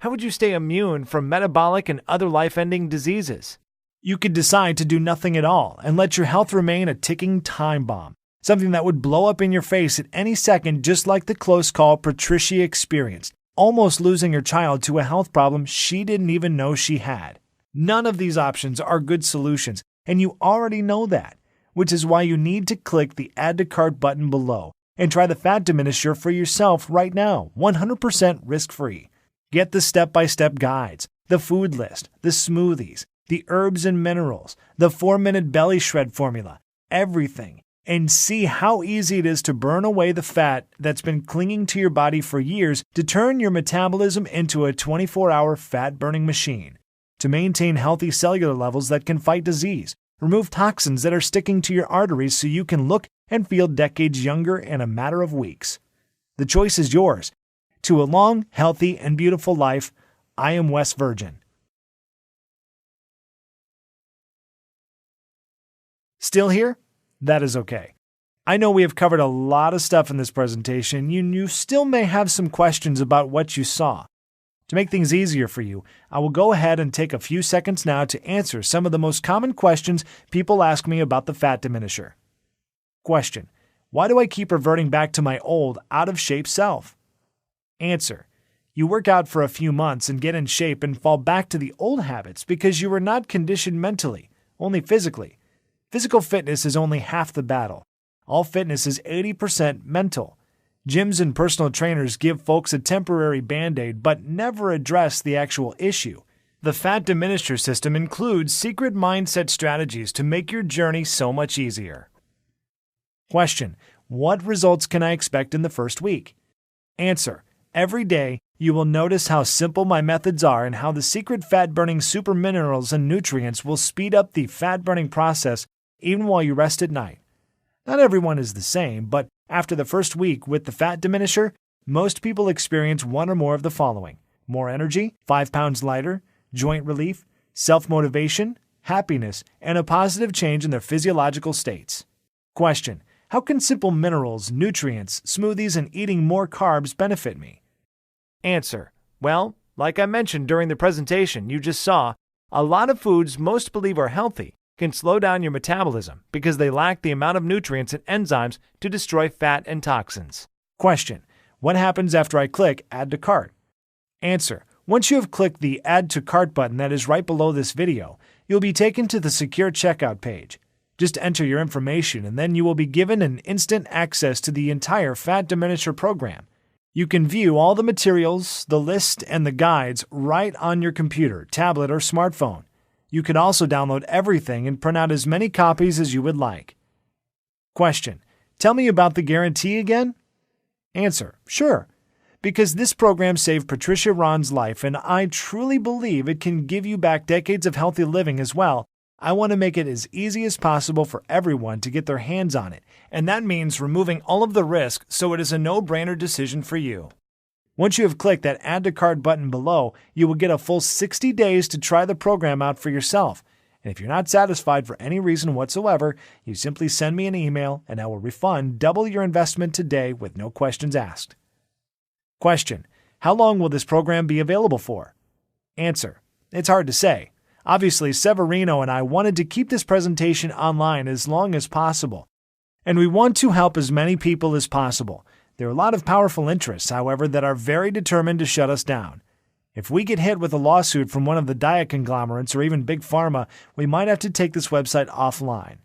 How would you stay immune from metabolic and other life-ending diseases? You could decide to do nothing at all and let your health remain a ticking time bomb, something that would blow up in your face at any second, just like the close call Patricia experienced, almost losing her child to a health problem she didn't even know she had. None of these options are good solutions, and you already know that, which is why you need to click the Add to Cart button below and try the fat diminisher for yourself right now, 100% risk-free. Get the step-by-step guides, the food list, the smoothies, the herbs and minerals, the 4-minute belly shred formula, everything, and see how easy it is to burn away the fat that's been clinging to your body for years to turn your metabolism into a 24-hour fat-burning machine, to maintain healthy cellular levels that can fight disease, remove toxins that are sticking to your arteries so you can look and feel decades younger in a matter of weeks. The choice is yours. To a long, healthy, and beautiful life, I am West Virgin. Still here? That is okay. I know we have covered a lot of stuff in this presentation, and you still may have some questions about what you saw. To make things easier for you, I will go ahead and take a few seconds now to answer some of the most common questions people ask me about the fat diminisher. Question: why do I keep reverting back to my old, out-of-shape self? Answer: you work out for a few months and get in shape and fall back to the old habits because you were not conditioned mentally, only physically. Physical fitness is only half the battle. All fitness is 80% mental. Gyms and personal trainers give folks a temporary band-aid but never address the actual issue. The fat diminisher system includes secret mindset strategies to make your journey so much easier. Question: what results can I expect in the first week? Answer: every day, you will notice how simple my methods are and how the secret fat-burning super minerals and nutrients will speed up the fat-burning process even while you rest at night. Not everyone is the same, but after the first week with the fat diminisher, most people experience one or more of the following: more energy, 5 pounds lighter, joint relief, self-motivation, happiness, and a positive change in their physiological states. Question: how can simple minerals, nutrients, smoothies, and eating more carbs benefit me? Answer: well, like I mentioned during the presentation you just saw, a lot of foods most believe are healthy can slow down your metabolism because they lack the amount of nutrients and enzymes to destroy fat and toxins. Question: what happens after I click Add to Cart? Answer: once you have clicked the Add to Cart button that is right below this video, you'll be taken to the secure checkout page. Just enter your information and then you will be given an instant access to the entire Fat Diminisher program. You can view all the materials, the list, and the guides right on your computer, tablet, or smartphone. You can also download everything and print out as many copies as you would like. Question: tell me about the guarantee again? Answer: sure. Because this program saved Patricia Ron's life and I truly believe it can give you back decades of healthy living as well, I want to make it as easy as possible for everyone to get their hands on it, and that means removing all of the risk so it is a no-brainer decision for you. Once you have clicked that Add to Cart button below, you will get a full 60 days to try the program out for yourself. And if you're not satisfied for any reason whatsoever, you simply send me an email and I will refund double your investment today with no questions asked. Question: how long will this program be available for? Answer: it's hard to say. Obviously, Severino and I wanted to keep this presentation online as long as possible, and we want to help as many people as possible. There are a lot of powerful interests, however, that are very determined to shut us down. If we get hit with a lawsuit from one of the diet conglomerates or even Big Pharma, we might have to take this website offline.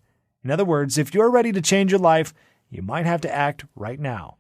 In other words, if you're ready to change your life, you might have to act right now.